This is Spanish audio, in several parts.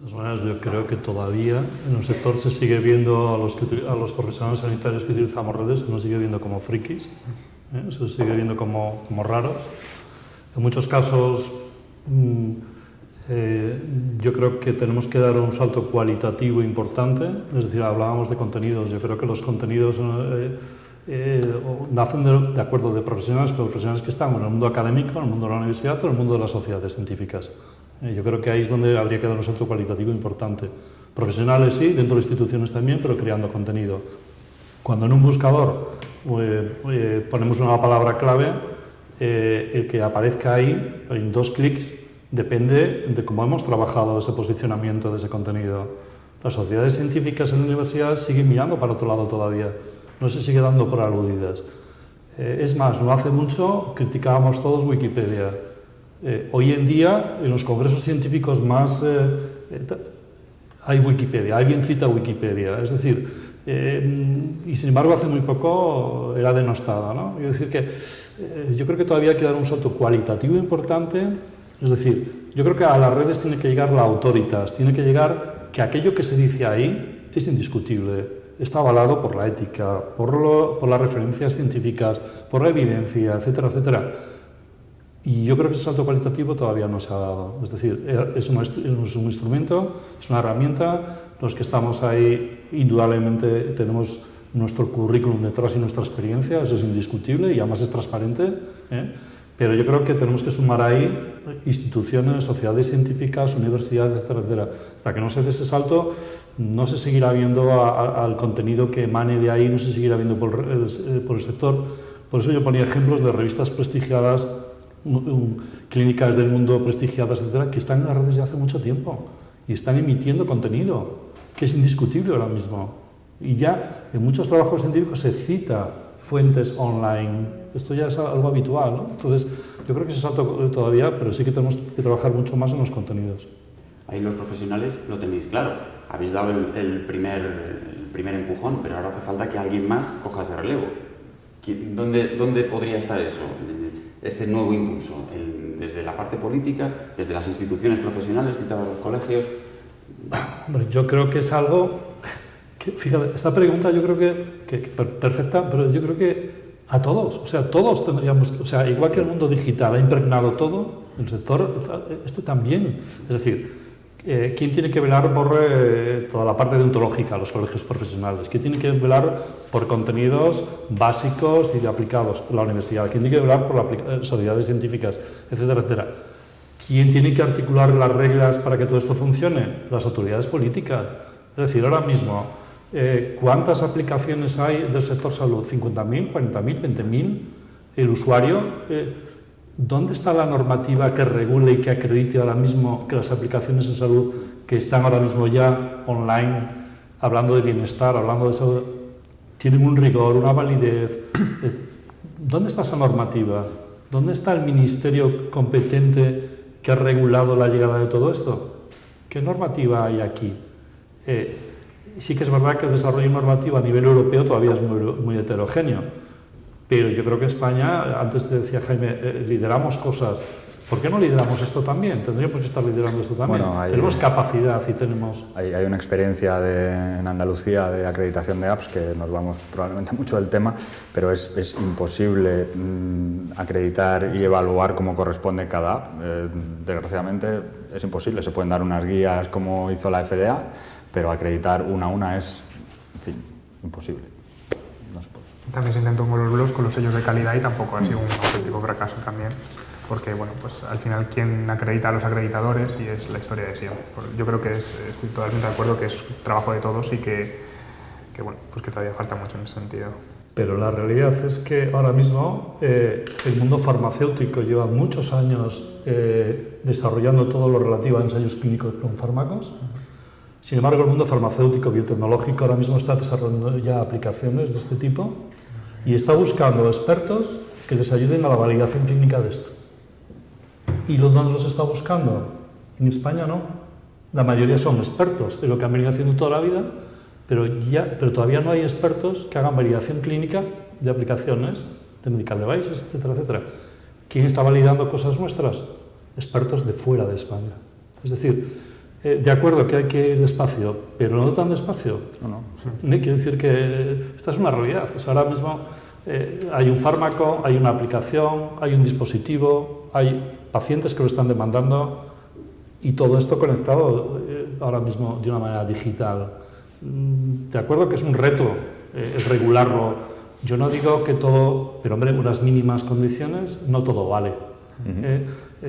todas maneras, yo creo que todavía en el sector se sigue viendo a los profesionales sanitarios que utilizamos redes, se nos sigue viendo como frikis, se nos sigue viendo como raros. En muchos casos, yo creo que tenemos que dar un salto cualitativo importante, es decir, hablábamos de contenidos, yo creo que los contenidos nacen de acuerdo de profesionales, pero profesionales que están en el mundo académico, en el mundo de la universidad o en el mundo de las sociedades científicas. Yo creo que ahí es donde habría que dar un salto cualitativo importante. Profesionales sí, dentro de instituciones también, pero creando contenido. Cuando en un buscador ponemos una palabra clave, el que aparezca ahí en 2 clics depende de cómo hemos trabajado ese posicionamiento de ese contenido. Las sociedades científicas en la universidad siguen mirando para otro lado todavía, no se sigue dando por aludidas. Es más, no hace mucho criticábamos todos Wikipedia. Hoy en día, en los congresos científicos más hay Wikipedia, alguien cita Wikipedia, es decir, y sin embargo hace muy poco era denostada, ¿no? Es decir, que yo creo que todavía hay que dar un salto cualitativo importante, es decir, yo creo que a las redes tiene que llegar la autoritas, tiene que llegar que aquello que se dice ahí es indiscutible, está avalado por la ética, por las referencias científicas, por la evidencia, etcétera, etcétera. Y yo creo que ese salto cualitativo todavía no se ha dado. Es decir, es un instrumento, es una herramienta. Los que estamos ahí, indudablemente, tenemos nuestro currículum detrás y nuestra experiencia, eso es indiscutible y además es transparente. Pero yo creo que tenemos que sumar ahí instituciones, sociedades científicas, universidades, etcétera, etcétera. Hasta que no se dé ese salto, no se seguirá viendo al contenido que emane de ahí, no se seguirá viendo por el sector. Por eso yo ponía ejemplos de revistas prestigiadas, clínicas del mundo prestigiadas, etcétera, que están en las redes ya hace mucho tiempo y están emitiendo contenido que es indiscutible ahora mismo. Y ya en muchos trabajos científicos se cita fuentes online. Esto ya es algo habitual, ¿no? Entonces, yo creo que ese salto todavía, pero sí que tenemos que trabajar mucho más en los contenidos. Ahí los profesionales lo tenéis claro. Habéis dado el primer empujón, pero ahora hace falta que alguien más coja ese relevo. ¿Dónde podría estar eso? Ese nuevo impulso, desde la parte política, desde las instituciones profesionales, citadas los colegios. Bueno, yo creo que es algo que, fíjate, esta pregunta yo creo que perfecta, pero yo creo que a todos, o sea, todos tendríamos, o sea, igual que el mundo digital ha impregnado todo, el sector, este también. Es decir, ¿quién tiene que velar por toda la parte deontológica, los colegios profesionales? ¿Quién tiene que velar por contenidos básicos y de aplicados? La universidad. ¿Quién tiene que velar por las sociedades científicas, etcétera, etcétera? ¿Quién tiene que articular las reglas para que todo esto funcione? Las autoridades políticas. Es decir, ahora mismo, ¿cuántas aplicaciones hay del sector salud? ¿50.000, 40.000, 20.000? El usuario... ¿Dónde está la normativa que regule y que acredite ahora mismo que las aplicaciones en salud que están ahora mismo ya online, hablando de bienestar, hablando de salud, tienen un rigor, una validez? ¿Dónde está esa normativa? ¿Dónde está el ministerio competente que ha regulado la llegada de todo esto? ¿Qué normativa hay aquí? Sí que es verdad que el desarrollo normativo a nivel europeo todavía es muy heterogéneo. Pero yo creo que España, antes te decía Jaime, lideramos cosas. ¿Por qué no lideramos esto también? Tendríamos que estar liderando esto también. Bueno, tenemos capacidad y tenemos... Hay una experiencia en Andalucía de acreditación de apps, que nos vamos probablemente mucho del tema, pero es imposible acreditar y evaluar como corresponde cada app. Desgraciadamente es imposible. Se pueden dar unas guías como hizo la FDA, pero acreditar una a una es, en fin, imposible. No se puede. También se intentó con los sellos de calidad y tampoco ha sido un auténtico fracaso también, porque bueno, pues al final quien acredita a los acreditadores y es la historia de siempre. Yo creo que estoy totalmente de acuerdo que es trabajo de todos y que bueno, pues que todavía falta mucho en ese sentido. Pero la realidad es que ahora mismo el mundo farmacéutico lleva muchos años desarrollando todo lo relativo a ensayos clínicos con fármacos. Sin embargo, el mundo farmacéutico biotecnológico ahora mismo está desarrollando ya aplicaciones de este tipo y está buscando expertos que les ayuden a la validación clínica de esto. ¿Y dónde los está buscando? En España no. La mayoría son expertos en lo que han venido haciendo toda la vida, pero todavía no hay expertos que hagan validación clínica de aplicaciones, de medical devices, etcétera, etcétera. ¿Quién está validando cosas nuestras? Expertos de fuera de España. Es decir, De acuerdo que hay que ir despacio, pero no tan despacio. Quiero decir que esta es una realidad. O sea, ahora mismo hay un fármaco, hay una aplicación, hay un dispositivo, hay pacientes que lo están demandando y todo esto conectado ahora mismo de una manera digital. De acuerdo que es un reto el regularlo. Yo no digo que todo, pero hombre, unas mínimas condiciones, no todo vale.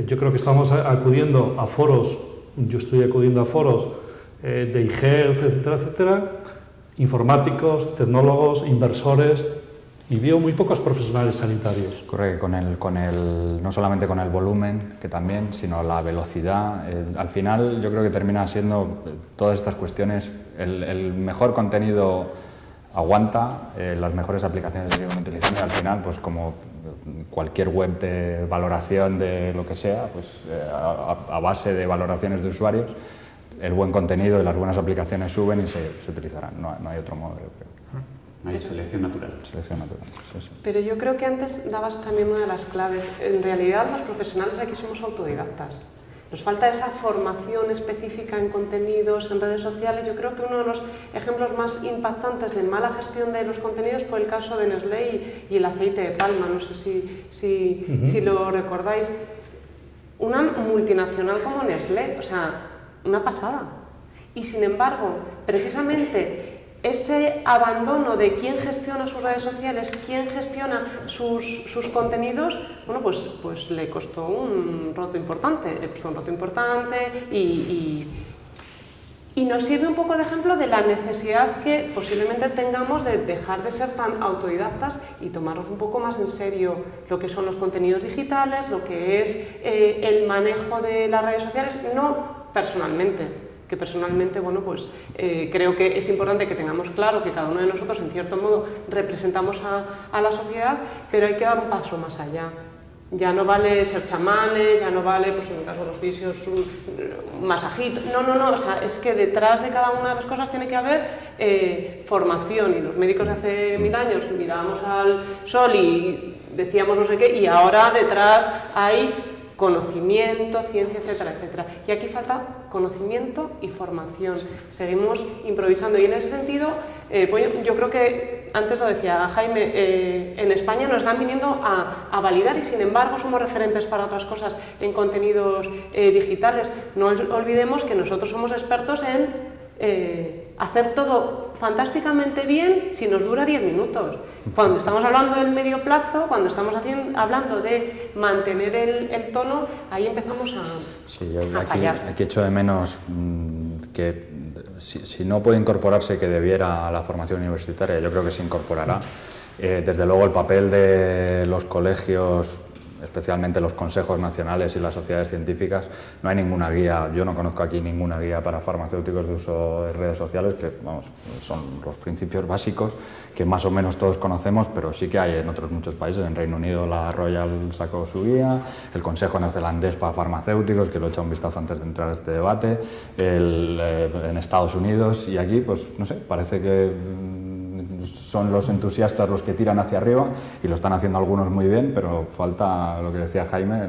Yo creo que estamos acudiendo a foros, yo estoy acudiendo a foros de e-health, etcétera, etcétera, informáticos, tecnólogos, inversores, y veo muy pocos profesionales sanitarios. Ocurre que no solamente con el volumen, que también, sino la velocidad. Al final yo creo que termina siendo todas estas cuestiones, el mejor contenido aguanta, las mejores aplicaciones se siguen utilizando y al final, pues como cualquier web de valoración de lo que sea, pues a base de valoraciones de usuarios, el buen contenido y las buenas aplicaciones suben y se utilizarán. No hay otro modo, yo creo. Hay selección natural. Selección natural, sí. Pero yo creo que antes dabas también una de las claves. En realidad, los profesionales aquí somos autodidactas. Nos falta esa formación específica en contenidos, en redes sociales. Yo creo que uno de los ejemplos más impactantes de mala gestión de los contenidos fue el caso de Nestlé y el aceite de palma. No sé si lo recordáis. Una multinacional como Nestlé, o sea, una pasada. Y sin embargo, precisamente ese abandono de quién gestiona sus redes sociales, quién gestiona sus contenidos, bueno, pues le costó un roto importante, y nos sirve un poco de ejemplo de la necesidad que posiblemente tengamos de dejar de ser tan autodidactas y tomarnos un poco más en serio lo que son los contenidos digitales, lo que es el manejo de las redes sociales, no personalmente. Que personalmente, bueno, pues creo que es importante que tengamos claro que cada uno de nosotros, en cierto modo, representamos a la sociedad, pero hay que dar un paso más allá. Ya no vale ser chamanes, ya no vale, pues en el caso de los fisios, un masajito. No, o sea, es que detrás de cada una de las cosas tiene que haber formación. Y los médicos de hace 1000 años mirábamos al sol y decíamos no sé qué, y ahora detrás hay conocimiento, ciencia, etcétera, etcétera. Y aquí falta conocimiento y formación. Seguimos improvisando y en ese sentido, pues yo creo que, antes lo decía Jaime, en España nos están viniendo a validar y sin embargo somos referentes para otras cosas en contenidos digitales. No olvidemos que nosotros somos expertos en hacer todo fantásticamente bien si nos dura 10 minutos. Cuando estamos hablando del medio plazo, cuando estamos hablando de mantener el tono, ahí empezamos a fallar. Aquí echo de menos que si no puede incorporarse, que debiera a la formación universitaria, yo creo que se incorporará. Desde luego el papel de los colegios, especialmente los consejos nacionales y las sociedades científicas, no hay ninguna guía, yo no conozco aquí ninguna guía para farmacéuticos de uso de redes sociales, que vamos, son los principios básicos que más o menos todos conocemos, pero sí que hay en otros muchos países. En Reino Unido la Royal sacó su guía, el Consejo Neozelandés para Farmacéuticos, que lo he echado un vistazo antes de entrar a este debate, en Estados Unidos, y aquí, pues no sé, parece que son los entusiastas los que tiran hacia arriba y lo están haciendo algunos muy bien, pero falta lo que decía Jaime,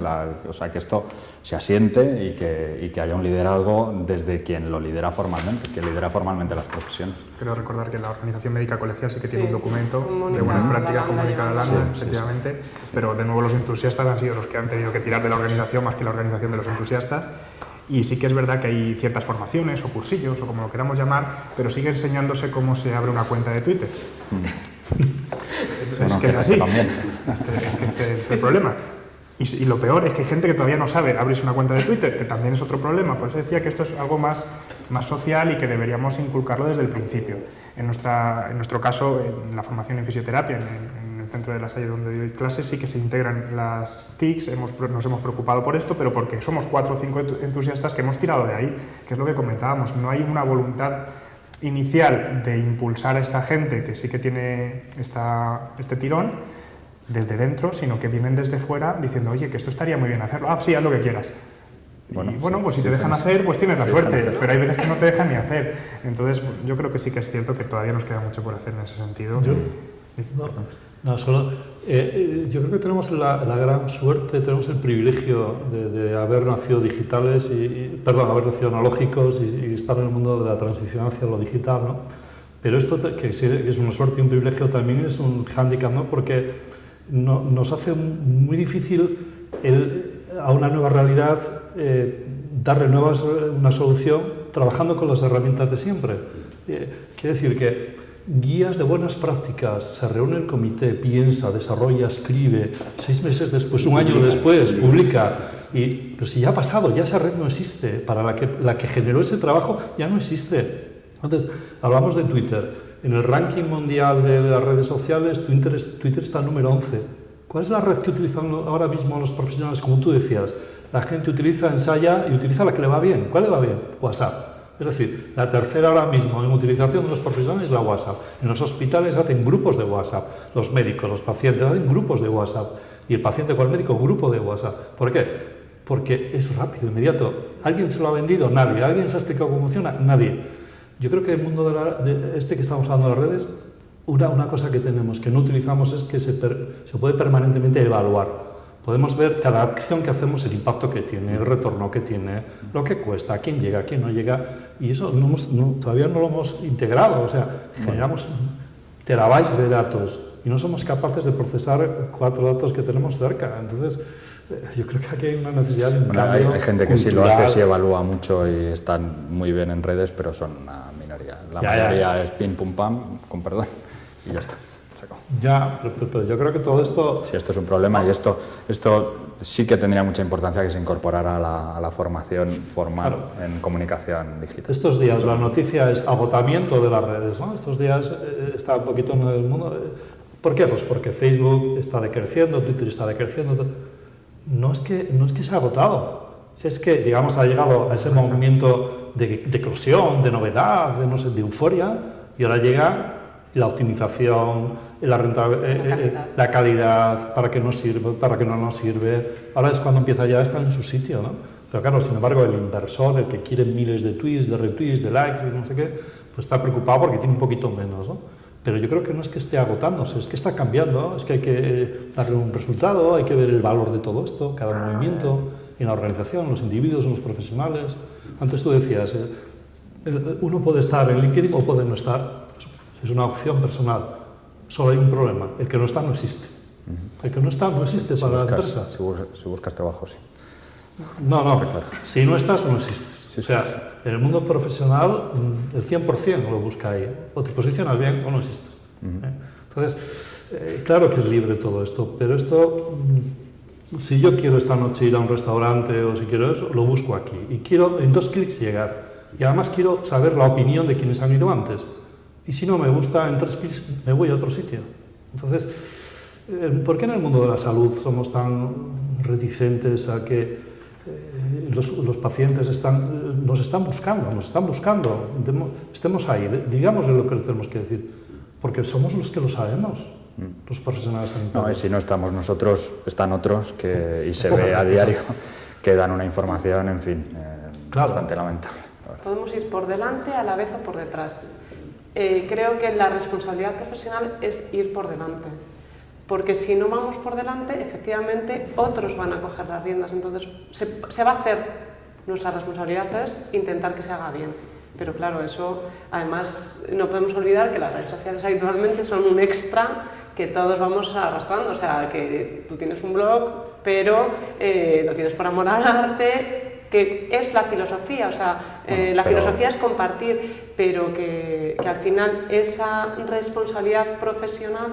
o sea, que esto se asiente y que haya un liderazgo desde quien lo lidera formalmente, que lidera formalmente las profesiones. Creo recordar que la Organización Médica Colegial sí que tiene un documento de buenas prácticas comunicadas, efectivamente, pero de nuevo los entusiastas han sido los que han tenido que tirar de la organización más que la organización de los entusiastas. Y sí que es verdad que hay ciertas formaciones o cursillos o como lo queramos llamar, pero sigue enseñándose cómo se abre una cuenta de Twitter. Es que es así. Este es el problema. Y lo peor es que hay gente que todavía no sabe abrirse una cuenta de Twitter, que también es otro problema. Por eso decía que esto es algo más social y que deberíamos inculcarlo desde el principio. En nuestro caso, en la formación en fisioterapia, en el centro de La Salle donde doy clases, sí que se integran las TICs, nos hemos preocupado por esto, pero porque somos 4 o 5 entusiastas que hemos tirado de ahí, que es lo que comentábamos. No hay una voluntad inicial de impulsar a esta gente que sí que tiene este tirón desde dentro, sino que vienen desde fuera diciendo, oye, que esto estaría muy bien hacerlo. Ah, sí, haz lo que quieras. Bueno, pues si te dejan hacer, pues tienes la suerte, pero hay veces que no te dejan ni hacer. Entonces, yo creo que sí que es cierto que todavía nos queda mucho por hacer en ese sentido. No, solo, yo creo que tenemos la gran suerte, tenemos el privilegio de haber nacido digitales, haber nacido analógicos y estar en el mundo de la transición hacia lo digital, ¿no? Pero esto, que es una suerte y un privilegio, también es un hándicap, ¿no? Porque nos hace muy difícil a una nueva realidad darle una solución trabajando con las herramientas de siempre. Quiere decir que guías de buenas prácticas, se reúne el comité, piensa, desarrolla, escribe, 6 meses después, 1 año después, publica. Pero si ya ha pasado, ya esa red no existe. Para la que generó ese trabajo ya no existe. Entonces, hablamos de Twitter. En el ranking mundial de las redes sociales, Twitter está número 11. ¿Cuál es la red que utilizan ahora mismo los profesionales? Como tú decías, la gente ensaya y utiliza la que le va bien. ¿Cuál le va bien? WhatsApp. Es decir, la tercera ahora mismo en utilización de los profesionales es la WhatsApp. En los hospitales hacen grupos de WhatsApp. Los médicos, los pacientes hacen grupos de WhatsApp. Y el paciente con el médico, grupo de WhatsApp. ¿Por qué? Porque es rápido, inmediato. ¿Alguien se lo ha vendido? Nadie. ¿Alguien se ha explicado cómo funciona? Nadie. Yo creo que el mundo que estamos hablando de las redes, una cosa que tenemos, que no utilizamos, es que se puede permanentemente evaluar. Podemos ver cada acción que hacemos, el impacto que tiene, el retorno que tiene, lo que cuesta, quién llega, quién no llega, y eso todavía no lo hemos integrado. O sea, generamos terabytes de datos y no somos capaces de procesar 4 datos que tenemos cerca. Entonces, yo creo que aquí hay una necesidad de un cambio hay gente que cultural. sí lo hace, sí evalúa mucho y están muy bien en redes, pero son una minoría. La mayoría es pim pum pam, con perdón, y ya está. Ya, pero yo creo que todo esto... Sí, esto es un problema y esto sí que tendría mucha importancia que se incorporara a la formación formal en comunicación digital. Estos días la noticia es agotamiento de las redes, ¿no? Estos días está un poquito en el mundo... ¿Por qué? Pues porque Facebook está decreciendo, Twitter está decreciendo. No es que se ha agotado, es que, digamos, ha llegado a ese momento de eclosión, de novedad, de euforia, y ahora llega la optimización, la calidad, para qué nos sirve, para qué no nos sirve. Ahora es cuando empieza ya a estar en su sitio, ¿no? Pero claro, sin embargo, el inversor, el que quiere miles de tweets, de retweets, de likes y no sé qué, pues está preocupado porque tiene un poquito menos, ¿no? Pero yo creo que no es que esté agotándose, es que está cambiando, ¿no? Es que hay que darle un resultado, hay que ver el valor de todo esto, cada movimiento, en la organización, en los individuos, en los profesionales. Antes tú decías, uno puede estar en LinkedIn o puede no estar. Es una opción personal. Solo hay un problema. El que no está no existe. El que no está no existe para la empresa. Si buscas trabajo, sí. No. Si no estás, no existes. Sí, o sea, en el mundo profesional, el 100% lo busca ahí. O te posicionas bien o no existes. Entonces, claro que es libre todo esto, pero esto, si yo quiero esta noche ir a un restaurante o si quiero eso, lo busco aquí. Y quiero en 2 clics llegar. Y además quiero saber la opinión de quienes han ido antes. Y si no me gusta, en 3 clics me voy a otro sitio. Entonces, ¿por qué en el mundo de la salud somos tan reticentes a que los pacientes nos están buscando, estemos ahí, digamos lo que tenemos que decir? Porque somos los que lo sabemos, los profesionales sanitarios. No, y si no estamos nosotros, están otros y se ve a diario que dan una información, en fin, bastante lamentable. Podemos ir por delante a la vez o por detrás. Creo que la responsabilidad profesional es ir por delante, porque si no vamos por delante, efectivamente otros van a coger las riendas, entonces se va a hacer. Nuestra responsabilidad es intentar que se haga bien, pero claro, eso además no podemos olvidar que las redes sociales habitualmente son un extra que todos vamos arrastrando, o sea, que tú tienes un blog, pero lo tienes por amor al arte, que es la filosofía, o sea, la filosofía es compartir, pero que al final esa responsabilidad profesional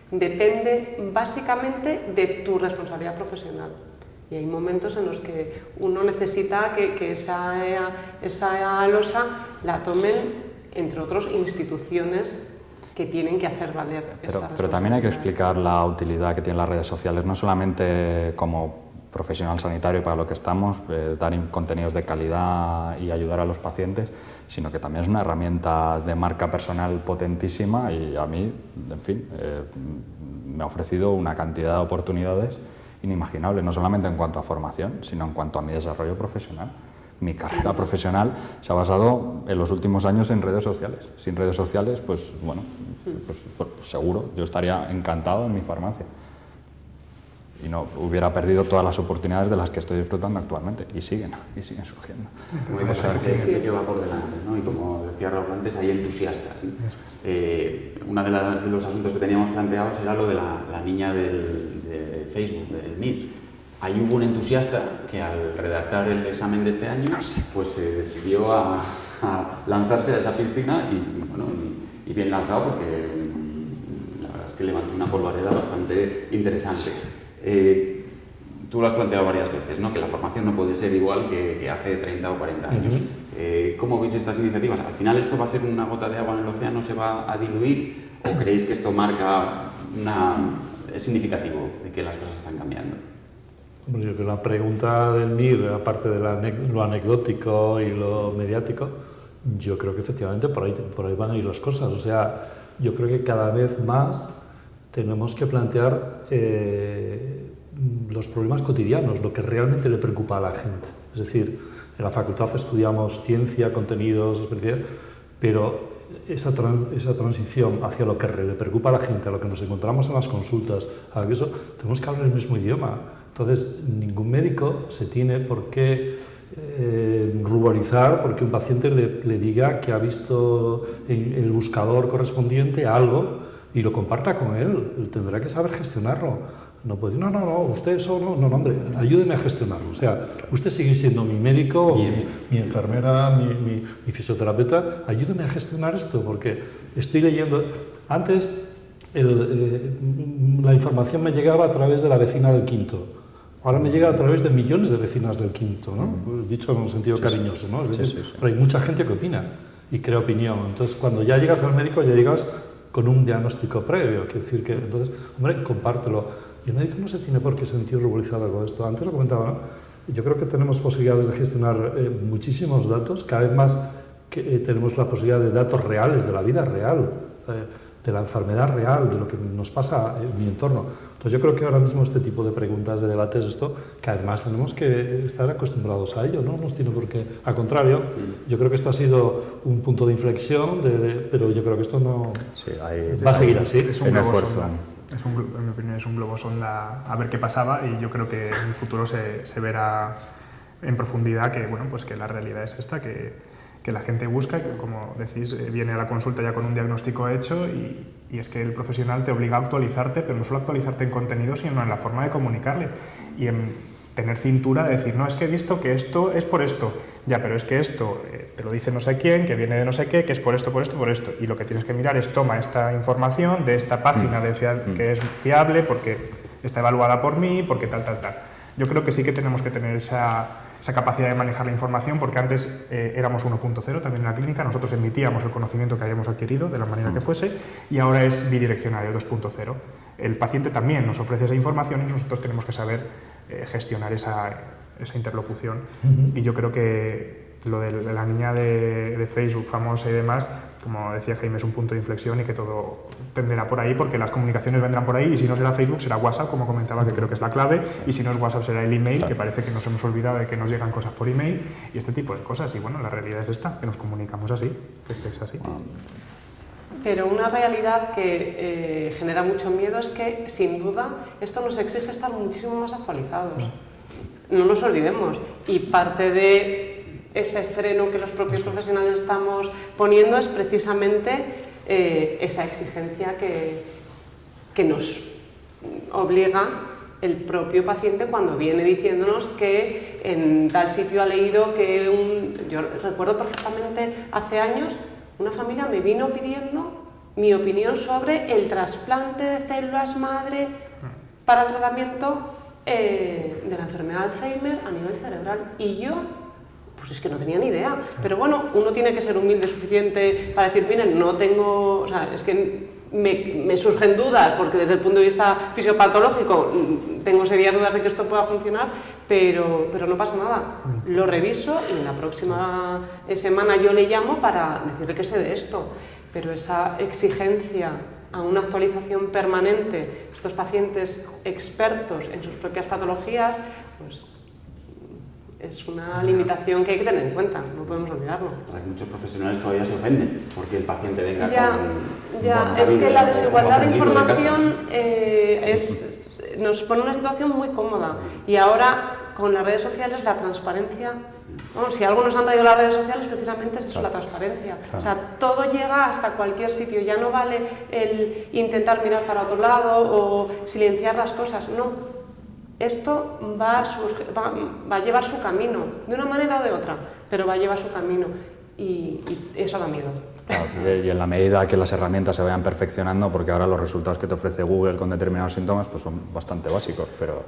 depende básicamente de tu responsabilidad profesional. Y hay momentos en los que uno necesita que esa losa la tomen, entre otros, instituciones que tienen que hacer valer esa responsabilidad. Pero también hay que explicar la utilidad que tienen las redes sociales, no solamente como profesional sanitario para lo que estamos, dar contenidos de calidad y ayudar a los pacientes, sino que también es una herramienta de marca personal potentísima y a mí, en fin, me ha ofrecido una cantidad de oportunidades inimaginables, no solamente en cuanto a formación, sino en cuanto a mi desarrollo profesional. mi carrera profesional se ha basado en los últimos años en redes sociales. Sin redes sociales, pues bueno, pues seguro, yo estaría encantado en mi farmacia. Y no hubiera perdido todas las oportunidades de las que estoy disfrutando actualmente. Y siguen surgiendo. Como dices, hay gente que va por delante, ¿no? Y como decía Raúl antes, hay entusiastas, ¿sí? Uno de los asuntos que teníamos planteados era lo de la niña de Facebook, del MIR. Ahí hubo un entusiasta que al redactar el examen de este año, pues se decidió a lanzarse a esa piscina y bien lanzado, porque la verdad es que levantó una polvareda bastante interesante. Tú lo has planteado varias veces, ¿no? Que la formación no puede ser igual que hace 30 o 40 años. ¿Cómo veis estas iniciativas? ¿Al final esto va a ser una gota de agua en el océano, se va a diluir? ¿O creéis que esto marca es significativo de que las cosas están cambiando? Bueno, yo creo que la pregunta del MIR, aparte de lo anecdótico y lo mediático, yo creo que efectivamente por ahí van a ir las cosas. O sea, yo creo que cada vez más tenemos que plantear los problemas cotidianos, lo que realmente le preocupa a la gente. Es decir, en la facultad estudiamos ciencia, contenidos, especialidad, pero esa transición hacia lo que le preocupa a la gente, a lo que nos encontramos en las consultas, a eso, tenemos que hablar el mismo idioma. Entonces, ningún médico se tiene por qué ruborizar porque un paciente le diga que ha visto en el buscador correspondiente algo y lo comparta con él. Tendrá que saber gestionarlo. No puede decir, no, usted eso no, hombre, ayúdeme a gestionarlo. O sea, usted sigue siendo mi médico, mi enfermera, mi fisioterapeuta, ayúdeme a gestionar esto, porque estoy leyendo. Antes la información me llegaba a través de la vecina del quinto. Ahora me llega a través de millones de vecinas del quinto, ¿no? Dicho en un sentido cariñoso, ¿no? Es decir, pero hay mucha gente que opina y crea opinión. Entonces, cuando ya llegas al médico, ya llegas con un diagnóstico previo. Quiere decir que, entonces, hombre, compártelo. Y el médico no se tiene por qué sentir ruborizado con esto. Antes lo comentaba, ¿no? Yo creo que tenemos posibilidades de gestionar muchísimos datos. Cada vez más que, tenemos la posibilidad de datos reales, de la vida real, de la enfermedad real, de lo que nos pasa en mi entorno. Entonces yo creo que ahora mismo este tipo de preguntas, de debates, esto, cada vez más tenemos que estar acostumbrados a ello, ¿no? No tiene por qué. Al contrario, yo creo que esto ha sido un punto de inflexión, pero yo creo que esto no va a seguir así. Es un globo sonda. En mi opinión es un globo sonda a ver qué pasaba, y yo creo que en el futuro se verá en profundidad que, bueno, pues que la realidad es esta, que la gente busca, que, como decís, viene a la consulta ya con un diagnóstico hecho, y es que el profesional te obliga a actualizarte, pero no solo actualizarte en contenido, sino en la forma de comunicarle y en tener cintura de decir, no, es que he visto que esto es por esto, ya, pero es que esto te lo dice no sé quién, que viene de no sé qué, que es por esto, y lo que tienes que mirar es toma esta información de esta página que es fiable, porque está evaluada por mí, porque tal. Yo creo que sí que tenemos que tener esa capacidad de manejar la información, porque antes éramos 1.0 también en la clínica, nosotros emitíamos el conocimiento que habíamos adquirido de la manera que fuese, y ahora es bidireccional, 2.0. El paciente también nos ofrece esa información y nosotros tenemos que saber gestionar esa interlocución. Y yo creo que lo de la niña de Facebook famosa y demás, como decía Jaime, es un punto de inflexión, y que todo tenderá por ahí, porque las comunicaciones vendrán por ahí, y si no será Facebook será WhatsApp, como comentaba, que creo que es la clave, y si no es WhatsApp será el email, que parece que nos hemos olvidado de que nos llegan cosas por email, y este tipo de cosas. Y bueno, la realidad es esta, que nos comunicamos así, que es así. Pero una realidad que genera mucho miedo es que, sin duda, esto nos exige estar muchísimo más actualizados. No nos olvidemos. Y parte de ese freno que los propios profesionales estamos poniendo es precisamente esa exigencia que nos obliga el propio paciente cuando viene diciéndonos que en tal sitio ha leído que yo recuerdo perfectamente hace años, una familia me vino pidiendo mi opinión sobre el trasplante de células madre para el tratamiento de la enfermedad de Alzheimer a nivel cerebral, y yo pues es que no tenía ni idea. Pero bueno, uno tiene que ser humilde suficiente para decir, miren, no tengo, o sea, es que me surgen dudas, porque desde el punto de vista fisiopatológico tengo serias dudas de que esto pueda funcionar, pero no pasa nada. Lo reviso y en la próxima semana yo le llamo para decirle que sé de esto. Pero esa exigencia a una actualización permanente, estos pacientes expertos en sus propias patologías, pues es una limitación que hay que tener en cuenta, no podemos olvidarlo. Hay muchos profesionales todavía se ofenden porque el paciente venga Ya, es que la desigualdad de información nos pone en una situación muy cómoda y ahora con las redes sociales la transparencia, bueno, si algo nos han traído las redes sociales precisamente es eso, la transparencia. O sea, todo llega hasta cualquier sitio, ya no vale el intentar mirar para otro lado o silenciar las cosas, no. Esto va a llevar su camino, de una manera o de otra, pero va a llevar su camino y eso da miedo. Claro, y en la medida que las herramientas se vayan perfeccionando, porque ahora los resultados que te ofrece Google con determinados síntomas pues son bastante básicos, pero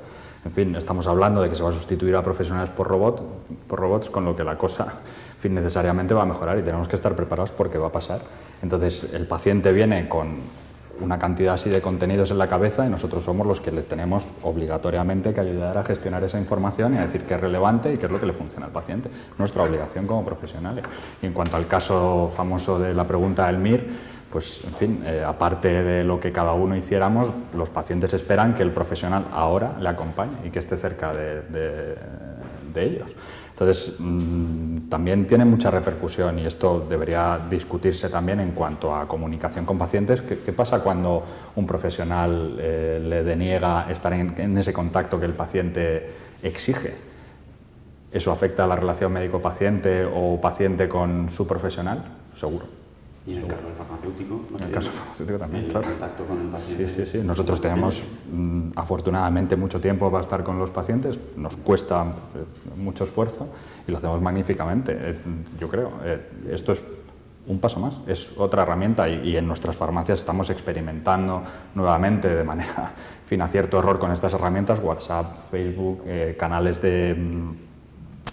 en fin, estamos hablando de que se va a sustituir a profesionales por robots, con lo que la cosa en fin, necesariamente va a mejorar y tenemos que estar preparados porque va a pasar. Entonces el paciente viene con una cantidad así de contenidos en la cabeza y nosotros somos los que les tenemos obligatoriamente que ayudar a gestionar esa información y a decir qué es relevante y qué es lo que le funciona al paciente. Nuestra obligación como profesionales. Y en cuanto al caso famoso de la pregunta del MIR, pues en fin, aparte de lo que cada uno hiciéramos, los pacientes esperan que el profesional ahora le acompañe y que esté cerca de ellos. Entonces, también tiene mucha repercusión y esto debería discutirse también en cuanto a comunicación con pacientes. ¿Qué pasa cuando un profesional le deniega estar en ese contacto que el paciente exige? ¿Eso afecta a la relación médico-paciente o paciente con su profesional? Seguro. Y en el caso del farmacéutico. En el caso farmacéutico también, claro. Contacto con el paciente. Sí. Nosotros tenemos afortunadamente mucho tiempo para estar con los pacientes, nos cuesta mucho esfuerzo y lo hacemos magníficamente. Yo creo, esto es un paso más, es otra herramienta y en nuestras farmacias estamos experimentando nuevamente de manera, en fin, acierto error con estas herramientas, WhatsApp, Facebook, canales de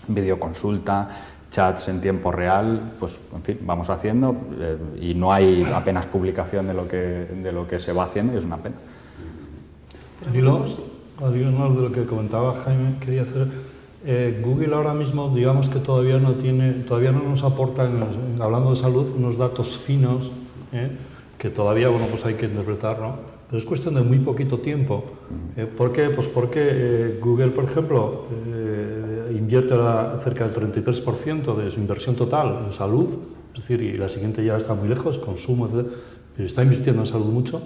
videoconsulta, chats en tiempo real, pues en fin, vamos haciendo y no hay apenas publicación de lo que se va haciendo y es una pena. Al hilo de lo que comentaba Jaime, quería hacer, Google ahora mismo digamos que todavía no nos aporta, hablando de salud, unos datos finos que todavía pues hay que interpretar, ¿no? Pero es cuestión de muy poquito tiempo. ¿Por qué? Pues porque Google, por ejemplo, invierte ahora cerca del 33% de su inversión total en salud, es decir, y la siguiente ya está muy lejos, consumo, etc., pero está invirtiendo en salud mucho,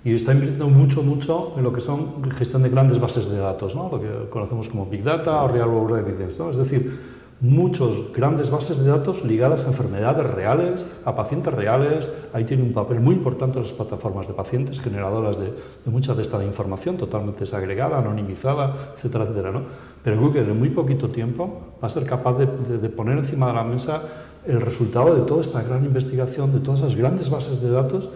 y está invirtiendo mucho en lo que son gestión de grandes bases de datos, ¿no? Lo que conocemos como Big Data o Real World Evidence, ¿no? Es decir, muchas grandes bases de datos ligadas a enfermedades reales, a pacientes reales. Ahí tiene un papel muy importante las plataformas de pacientes, generadoras de mucha de esta información totalmente desagregada, anonimizada, etcétera, etcétera, ¿no? Pero Google en muy poquito tiempo va a ser capaz de poner encima de la mesa el resultado de toda esta gran investigación, de todas esas grandes bases de datos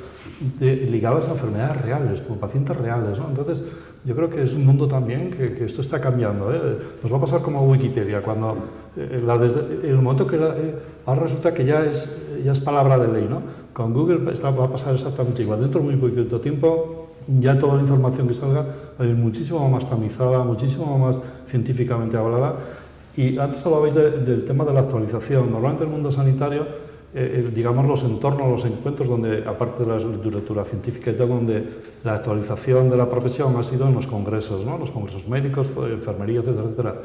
ligadas a enfermedades reales, con pacientes reales, ¿no? Entonces, yo creo que es un mundo también que esto está cambiando, ¿eh? Nos va a pasar como a Wikipedia, cuando el momento que ahora resulta que ya es palabra de ley, ¿no? Con Google va a pasar exactamente igual. Dentro de muy poquito tiempo, ya toda la información que salga va a ir muchísimo más tamizada, muchísimo más científicamente hablada. Y antes hablabais del tema de la actualización. Normalmente en el mundo sanitario, digamos los entornos, los encuentros donde, aparte de la literatura científica y tal, donde la actualización de la profesión ha sido en los congresos, ¿no? Los congresos médicos, enfermería, etcétera, etcétera.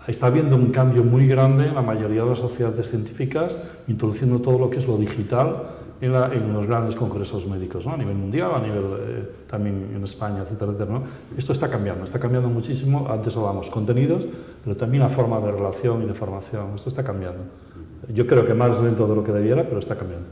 Está habiendo un cambio muy grande en la mayoría de las sociedades científicas, introduciendo todo lo que es lo digital en los grandes congresos médicos, ¿no? A nivel mundial, a nivel también en España, etcétera, etcétera, ¿no? Esto está cambiando muchísimo. Antes hablábamos contenidos, pero también la forma de relación y de formación. Esto está cambiando. Yo creo que más lento de lo que debiera, pero está cambiando.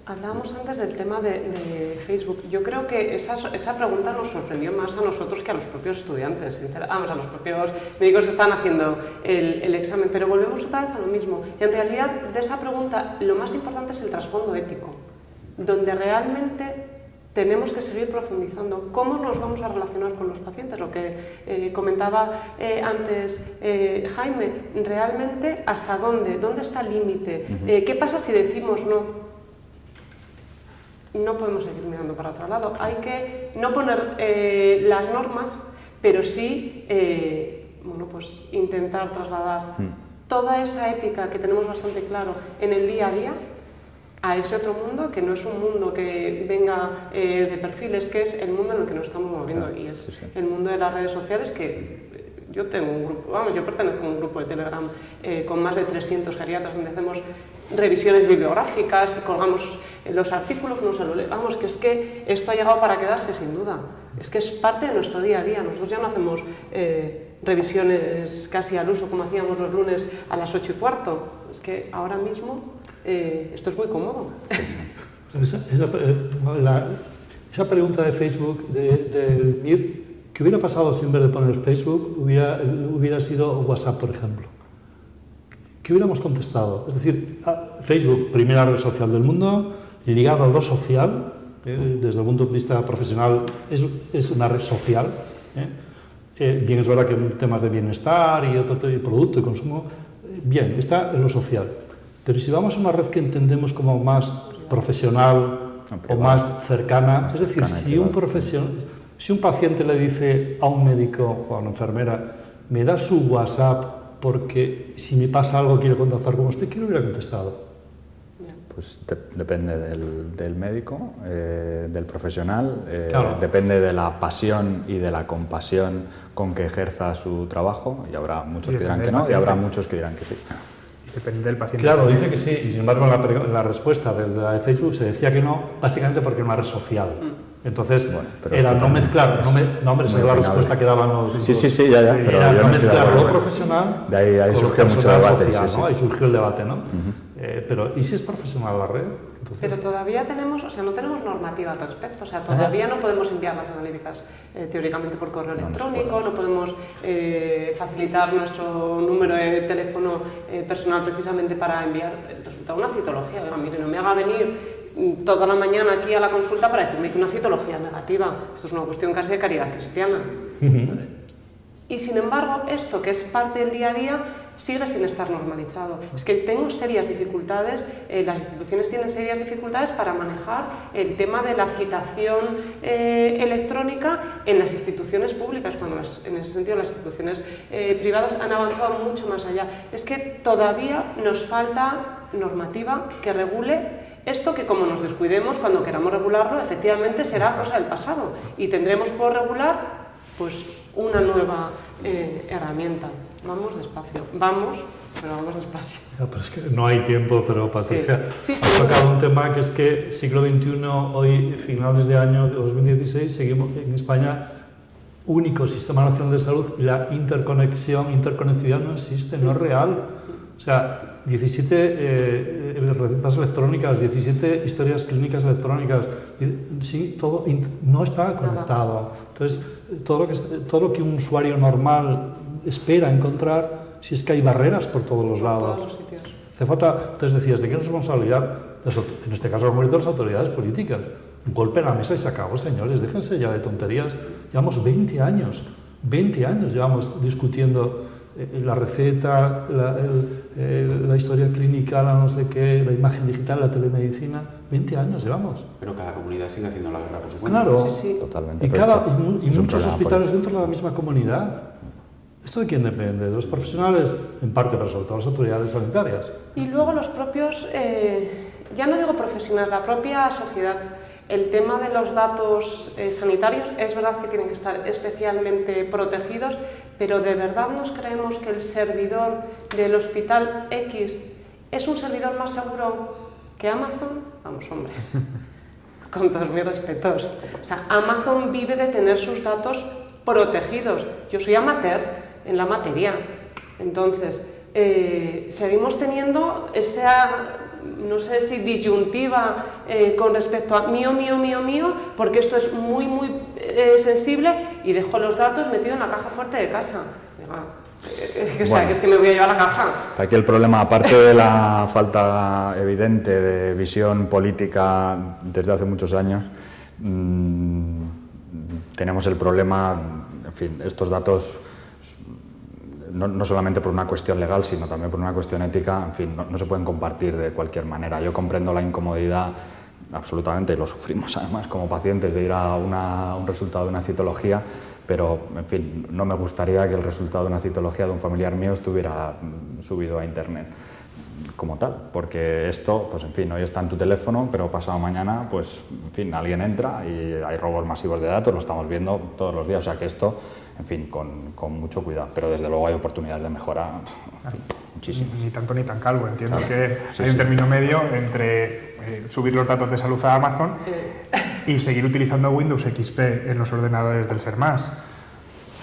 Hablábamos antes del tema de Facebook. Yo creo que esa pregunta nos sorprendió más a nosotros que a los propios estudiantes, a los propios médicos que están haciendo el examen, pero volvemos otra vez a lo mismo. Y en realidad de esa pregunta lo más importante es el trasfondo ético, donde realmente tenemos que seguir profundizando cómo nos vamos a relacionar con los pacientes, lo que comentaba antes Jaime, realmente hasta dónde está el límite, qué pasa si decimos no. No podemos seguir mirando para otro lado. Hay que no poner las normas, pero sí pues intentar trasladar toda esa ética que tenemos bastante claro en el día a día a ese otro mundo, que no es un mundo que venga de perfiles, que es el mundo en el que nos estamos moviendo, y es el mundo de las redes sociales, que yo tengo un grupo, vamos, yo pertenezco a un grupo de Telegram con más de 300 geriatras donde hacemos revisiones bibliográficas, colgamos los artículos, no se lo lee. Vamos, que es que esto ha llegado para quedarse sin duda. Es que es parte de nuestro día a día. Nosotros ya no hacemos revisiones casi al uso como hacíamos los lunes a las 8:15. Es que ahora mismo esto es muy cómodo. Esa pregunta de Facebook del MIR, ¿qué hubiera pasado si en vez de poner Facebook hubiera sido WhatsApp, por ejemplo? ¿Qué hubiéramos contestado? Es decir, Facebook, primera red social del mundo, ligado a lo social, desde el punto de vista profesional es una red social. Bien, es verdad que en temas de bienestar y otro tipo de producto y consumo, bien, está en lo social. Pero si vamos a una red que entendemos como más profesional o más cercana, es decir, si un paciente le dice a un médico o a una enfermera, me da su WhatsApp porque si me pasa algo quiero contactar con usted, ¿qué le hubiera contestado? Pues depende del médico, del profesional, claro. Depende de la pasión y de la compasión con que ejerza su trabajo, y habrá muchos que dirán que no, y habrá muchos que dirán que sí. Depende del paciente. Claro, dice que sí, y sin embargo en la respuesta de la de Facebook se decía que no, básicamente porque era una red social. Entonces, bueno, era no mezclar, no hombre, esa es la respuesta que daban los... Sí, ya, pero era yo no no estoy de mezclar acuerdo. lo profesional De ahí con surgió lo mucho personal debate, social, sí. ¿no? Ahí surgió el debate, ¿no? Pero, ¿y si es profesional la red? Entonces, pero todavía tenemos, o sea, no tenemos normativa al respecto, o sea, todavía no podemos enviar las analíticas teóricamente por correo electrónico, no podemos facilitar nuestro número de teléfono personal precisamente para enviar el resultado de una citología. Oiga, mire, no me haga venir toda la mañana aquí a la consulta para decirme que una citología es negativa. Esto es una cuestión casi de caridad cristiana. Y sin embargo, esto que es parte del día a día sigue sin estar normalizado. Es que tengo serias dificultades, las instituciones tienen serias dificultades para manejar el tema de la citación electrónica en las instituciones públicas, cuando en ese sentido las instituciones privadas han avanzado mucho más allá. Es que todavía nos falta normativa que regule esto, que como nos descuidemos cuando queramos regularlo, efectivamente será cosa del pasado y tendremos por regular pues una nueva herramienta. Vamos despacio, pero vamos despacio. Ya, pero es que no hay tiempo, pero Patricia, Sí, has tocado un tema que es que siglo XXI, hoy, finales de año 2016, seguimos en España, único sistema nacional de salud, y la interconectividad no existe, no es real. O sea, 17 recetas electrónicas, 17 historias clínicas electrónicas, sí, todo no está conectado. Entonces, todo lo que un usuario normal espera encontrar, si es que hay barreras por todos los lados. Todos los sitios. Hace falta, entonces decías, ¿de qué responsabilidad? En este caso, los las autoridades políticas. Un golpe en la mesa y se acabó, señores, déjense ya de tonterías. Llevamos 20 años llevamos discutiendo la receta, la historia clínica, la no sé qué, la imagen digital, la telemedicina. 20 años llevamos. Pero cada comunidad sigue haciendo la guerra por su cuenta. Claro, Sí. Totalmente. y pero muchos hospitales dentro de la misma comunidad. ¿Esto de quién depende? ¿De los profesionales? En parte, pero sobre todo las autoridades sanitarias. Y luego los propios, ya no digo profesionales, la propia sociedad. El tema de los datos sanitarios es verdad que tienen que estar especialmente protegidos, pero ¿de verdad nos creemos que el servidor del hospital X es un servidor más seguro que Amazon? Vamos, hombre, con todos mis respetos. O sea, Amazon vive de tener sus datos protegidos. Yo soy amateur en la materia, entonces seguimos teniendo esa, no sé si disyuntiva con respecto a mío, porque esto es muy sensible y dejo los datos metidos en la caja fuerte de casa. O sea, que es que me voy a llevar la caja. Aquí el problema, aparte de la falta evidente de visión política desde hace muchos años, tenemos el problema, en fin, estos datos, no solamente por una cuestión legal, sino también por una cuestión ética, en fin, no se pueden compartir de cualquier manera. Yo comprendo la incomodidad absolutamente, y lo sufrimos además como pacientes, de ir a un resultado de una citología, pero, en fin, no me gustaría que el resultado de una citología de un familiar mío estuviera subido a internet. como tal, porque esto, pues en fin, hoy está en tu teléfono, pero pasado mañana, pues en fin, alguien entra y hay robos masivos de datos, lo estamos viendo todos los días, o sea que esto, en fin, con mucho cuidado, pero desde luego hay oportunidades de mejora, en fin, muchísimas. Ni tanto ni tan calvo, entiendo Claro. que Sí, hay un sí. término medio entre subir los datos de salud a Amazon y seguir utilizando Windows XP en los ordenadores del Ser Más.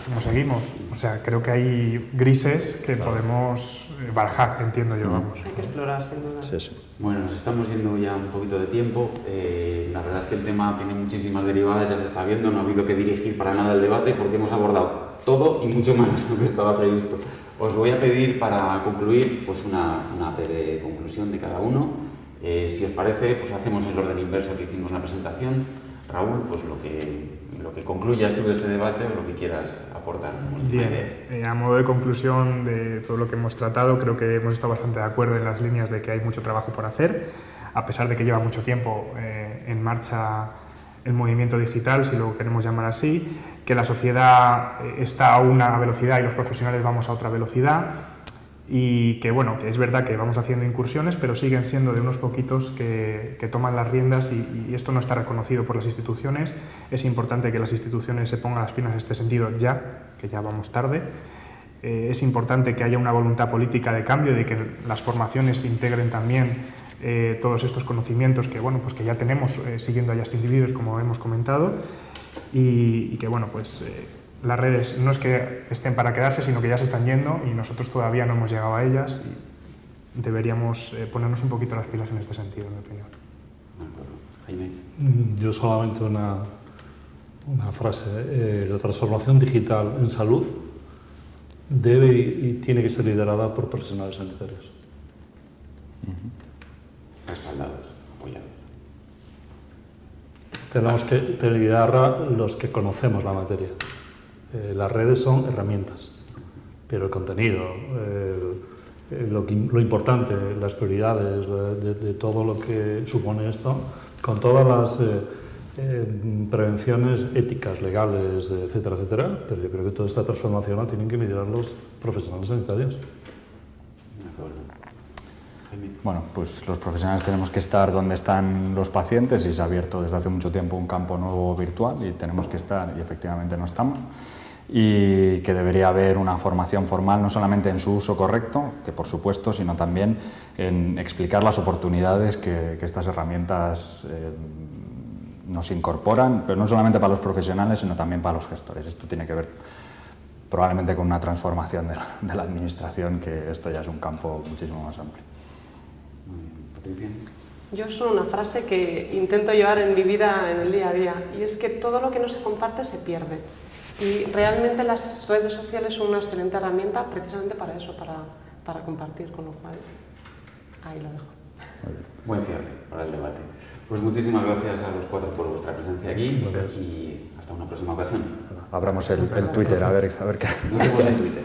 ¿Cómo seguimos? O sea, creo que hay grises que podemos barajar, entiendo yo, vamos. Hay que explorar, sin duda. Sí, sí. Bueno, nos estamos yendo ya un poquito de tiempo. La verdad es que el tema tiene muchísimas derivadas, ya se está viendo, no ha habido que dirigir para nada el debate porque hemos abordado todo y mucho más de lo que estaba previsto. Os voy a pedir para concluir pues una breve conclusión de cada uno. Si os parece, pues hacemos el orden inverso que hicimos en la presentación. Raúl, pues lo que concluyas tú de este debate o lo que quieras aportar. Bien, a modo de conclusión de todo lo que hemos tratado, creo que hemos estado bastante de acuerdo en las líneas de que hay mucho trabajo por hacer, a pesar de que lleva mucho tiempo en marcha el movimiento digital, si lo queremos llamar así, que la sociedad está a una velocidad y los profesionales vamos a otra velocidad, y que bueno, que es verdad que vamos haciendo incursiones, pero siguen siendo de unos poquitos que toman las riendas y esto no está reconocido por las instituciones. Es importante que las instituciones se pongan las pilas en este sentido ya, que ya vamos tarde. Es importante que haya una voluntad política de cambio, de que las formaciones integren también todos estos conocimientos que, bueno, pues que ya tenemos siguiendo a Justin Bieber, como hemos comentado, y que bueno, pues las redes no es que estén para quedarse, sino que ya se están yendo y nosotros todavía no hemos llegado a ellas y deberíamos ponernos un poquito las pilas en este sentido, en mi opinión. Jaime. Yo solamente una frase. La transformación digital en salud debe y tiene que ser liderada por profesionales sanitarios. Respaldados, apoyados. Tenemos que liderarla los que conocemos la materia. Las redes son herramientas, pero el contenido, lo importante, las prioridades de todo lo que supone esto, con todas las prevenciones éticas, legales, etcétera, etcétera, pero yo creo que toda esta transformación la tienen que liderar los profesionales sanitarios. De acuerdo. Jaime. Bueno, pues los profesionales tenemos que estar donde están los pacientes y se ha abierto desde hace mucho tiempo un campo nuevo virtual y tenemos que estar, y efectivamente no estamos, y que debería haber una formación formal no solamente en su uso correcto, que por supuesto, sino también en explicar las oportunidades que estas herramientas nos incorporan, pero no solamente para los profesionales, sino también para los gestores. Esto tiene que ver probablemente con una transformación de la administración, que esto ya es un campo muchísimo más amplio. Muy bien. Patricia. Yo es una frase que intento llevar en mi vida, en el día a día, y es que todo lo que no se comparte se pierde. Y realmente las redes sociales son una excelente herramienta precisamente para eso, para compartir, con lo cual ahí lo dejo. Buen cierre para el debate. Pues muchísimas gracias a los cuatro por vuestra presencia aquí Gracias. y hasta una próxima ocasión. Abramos el Twitter, a ver qué... Nos vemos en Twitter.